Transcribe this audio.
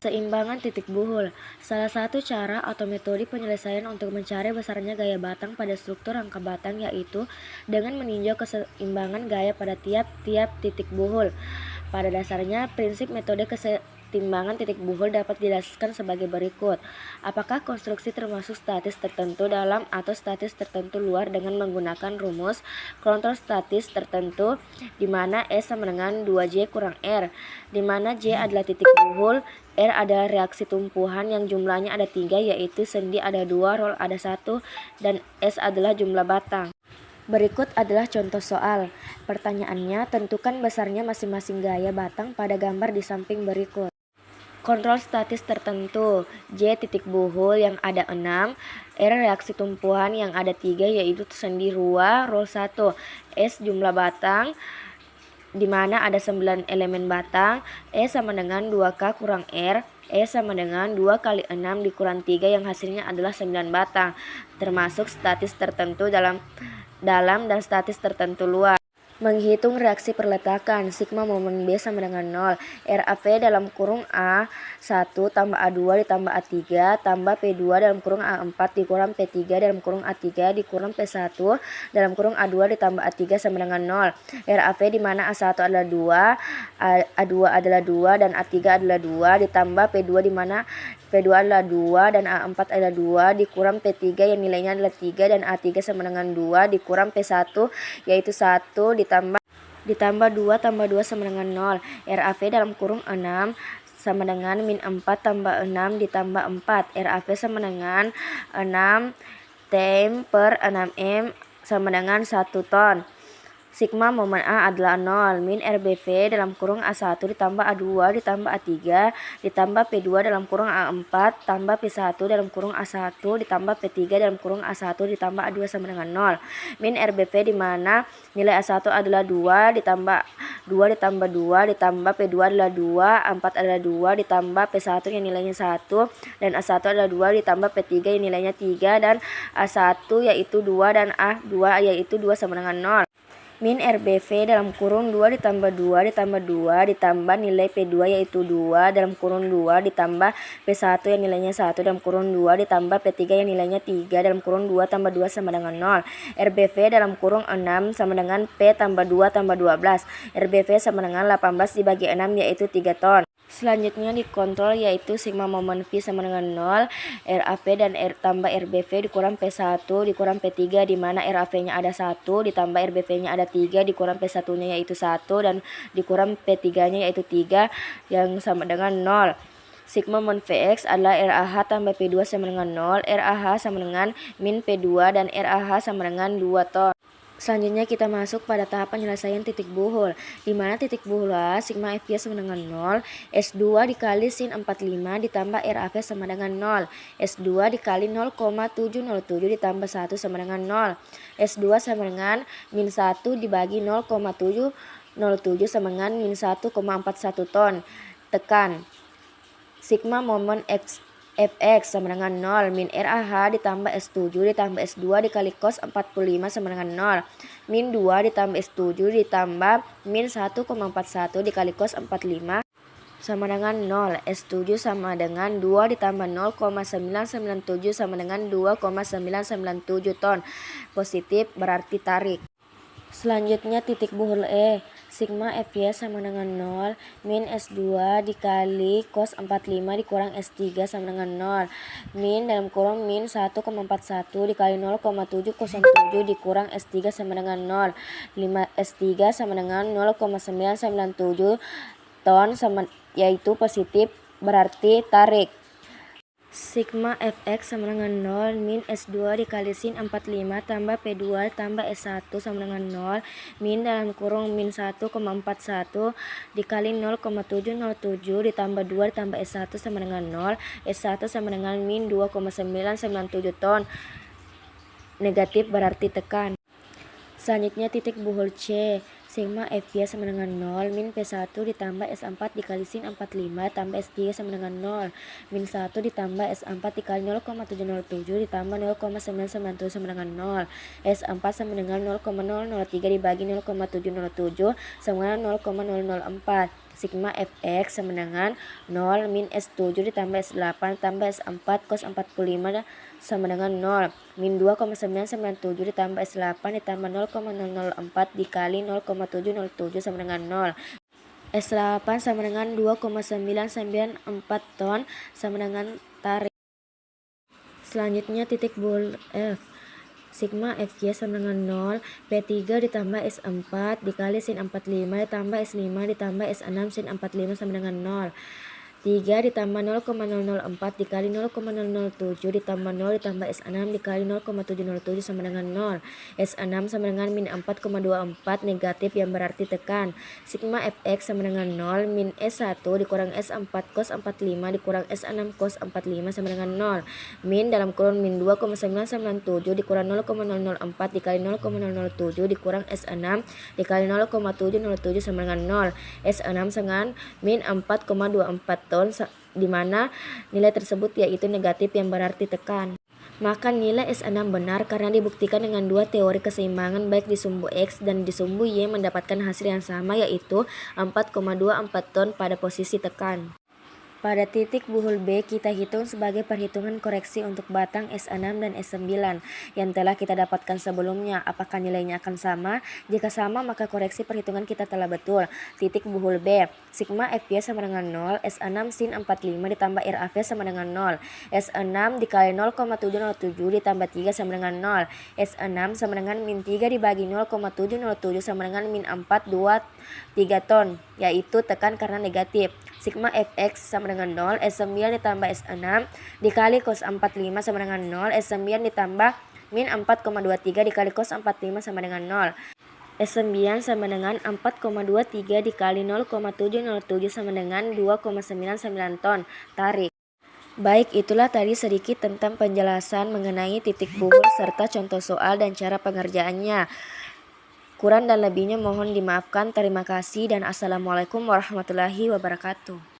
Keseimbangan titik buhul. Salah satu cara atau metode penyelesaian untuk mencari besarnya gaya batang pada struktur rangka batang yaitu dengan meninjau keseimbangan gaya pada tiap-tiap titik buhul. Pada dasarnya, prinsip metode keseimbangan titik buhul dapat dijelaskan sebagai berikut. Apakah konstruksi termasuk statis tertentu dalam atau statis tertentu luar dengan menggunakan rumus kontrol statis tertentu di mana S sama dengan 2J kurang R, di mana J adalah titik buhul, R adalah reaksi tumpuhan yang jumlahnya ada 3 yaitu sendi ada 2, roll ada 1, dan S adalah jumlah batang. Berikut adalah contoh soal. Pertanyaannya, tentukan besarnya masing-masing gaya batang pada gambar di samping berikut. Kontrol statis tertentu, J titik buhul yang ada 6, R reaksi tumpuhan yang ada 3 yaitu sendi 2, roll 1, S jumlah batang di mana ada 9 elemen batang, E sama dengan 2K kurang R, E sama dengan 2 kali 6 dikurang 3 yang hasilnya adalah 9 batang, termasuk statis tertentu dalam dan statis tertentu luar. Menghitung reaksi perletakan, sigma momen B sama dengan 0, RAV dalam kurung A1 tambah A2 ditambah A3 tambah P2 dalam kurung A4 dikurang P3 dalam kurung A3 dikurang P1 dalam kurung A2 ditambah A3 sama dengan 0. RAV di mana A1 adalah 2, A2 adalah 2 dan A3 adalah 2 ditambah P2 di mana P2 adalah 2 dan A4 adalah 2 dikurang P3 yang nilainya adalah 3 dan A3 sama dengan 2 dikurang P1 yaitu 1 ditambah 2 tambah 2 sama dengan 0. RAV dalam kurung 6 sama dengan min 4 tambah 6 ditambah 4. RAV sama dengan 6 Tem per 6M sama dengan 1 ton. Sigma momen A adalah 0, min RBV dalam kurung A1 ditambah A2 ditambah A3 ditambah P2 dalam kurung A4 tambah P1 dalam kurung A1 ditambah P3 dalam kurung A1 ditambah A2 sama dengan 0. Min RBV di mana nilai A1 adalah 2 ditambah 2 ditambah 2 ditambah P2 adalah 2, A4 adalah 2 ditambah P1 yang nilainya 1 dan A1 adalah 2 ditambah P3 yang nilainya 3 dan A1 yaitu 2 dan A2 yaitu 2 sama dengan 0. Min RBV dalam kurung 2 ditambah 2 ditambah 2 ditambah nilai P2 yaitu 2 dalam kurung 2 ditambah P1 yang nilainya 1 dalam kurung 2 ditambah P3 yang nilainya 3 dalam kurung 2 tambah 2 sama dengan 0. RBV dalam kurung 6 sama dengan P tambah 2 tambah 12. RBV sama dengan 18 dibagi 6 yaitu 3 ton. Selanjutnya dikontrol yaitu sigma momen V sama dengan 0, RAV dan R tambah RBV dikurang P1 dikurang P3 di mana RAV-nya ada 1 ditambah RBV-nya ada 3 dikurang P1-nya yaitu 1 dan dikurang P3-nya yaitu 3 yang sama dengan 0. Sigma mon Vx adalah RAH tambah P2 sama dengan 0, RAH sama dengan min P2 dan RAH sama dengan 2 ton. Selanjutnya kita masuk pada tahap penyelesaian titik buhul, di mana titik buhul A sigma FY sama dengan 0, S2 dikali sin 45 ditambah RAV sama dengan 0, S2 dikali 0,707 ditambah 1 sama dengan 0, S2 sama dengan min 1 dibagi 0,707 sama dengan min 1,41 ton. Tekan. Sigma momen Fx sama dengan 0, min RAH ditambah S7 ditambah S2 dikali cos 45 sama dengan 0, min 2 ditambah S7 ditambah min 1,41 dikali cos 45 sama dengan 0, S7 sama dengan 2 ditambah 0,997 sama dengan 2,997 ton. Positif berarti tarik. Selanjutnya titik buhul E, sigma FY sama dengan 0, min S2 dikali cos 45 dikurang S3 sama dengan 0, min dalam kurung min 1,41 dikali 0,707 dikurang S3 sama dengan 0, 5 S3 sama dengan 0,997 ton sama yaitu positif berarti tarik. Sigma Fx sama dengan 0, min S2 dikali sin 45 tambah P2 tambah S1 sama dengan 0, min dalam kurung min 1,41 dikali 0,707 ditambah 2 ditambah S1 sama dengan 0, S1 sama dengan min 2,997 ton. Negatif berarti tekan. Selanjutnya titik buhul C, sigma FY sama dengan 0, min P1 ditambah S4 dikali sin 45 tambah S3 sama dengan 0, min 1 ditambah S4 dikali 0,707 ditambah 0,997 sama dengan 0, S4 sama dengan 0,003 dibagi 0,707 sama dengan 0,004. Sigma Fx sama dengan 0 min S7 ditambah S8 tambah S4 cos 45 sama dengan 0. Min 2,997 ditambah S8 ditambah 0,004 dikali 0,707 sama dengan 0. S8 sama dengan 2,994 ton sama dengan tarik. Selanjutnya titik buhul F. Sigma Fy sama dengan 0, P3 ditambah S4 dikali sin 45 ditambah S5 ditambah S6 sin 45 sama dengan 0. 3 ditambah 0,004 dikali 0,007 ditambah 0 ditambah S6 dikali 0,707 sama dengan 0. S6 sama dengan min 4,24 negatif yang berarti tekan. Sigma Fx sama dengan 0 min S1 dikurang S4 cos 45 dikurang S6 cos 45 sama dengan 0. Min dalam kurun min 2,997 dikurang 0,004 dikali 0,007 dikurang S6 dikali 0,707 sama dengan 0. S6 sama min 4,24 ton, di mana nilai tersebut yaitu negatif yang berarti tekan. Maka nilai S6 benar karena dibuktikan dengan dua teori keseimbangan baik di sumbu X dan di sumbu Y mendapatkan hasil yang sama yaitu 4,24 ton pada posisi tekan. Pada titik buhul B, kita hitung sebagai perhitungan koreksi untuk batang S6 dan S9 yang telah kita dapatkan sebelumnya. Apakah nilainya akan sama? Jika sama, maka koreksi perhitungan kita telah betul. Titik buhul B, sigma Fy sama dengan 0, S6 sin 45 ditambah RAV sama dengan 0. S6 dikali 0,707 ditambah 3 sama dengan 0. S6 sama dengan min 3 dibagi 0,707 sama dengan min 423 ton, yaitu tekan karena negatif. Sigma Fx sama dengan 0, S9 ditambah S6 dikali cos 45 sama dengan 0, S9 ditambah min 4,23 dikali cos 45 sama dengan 0. S9 sama dengan 4,23 dikali 0,707 sama dengan 2,99 ton. Tarik. Baik, itulah tadi sedikit tentang penjelasan mengenai titik buhul serta contoh soal dan cara pengerjaannya. Kurang dan lebihnya mohon dimaafkan. Terima kasih dan assalamualaikum warahmatullahi wabarakatuh.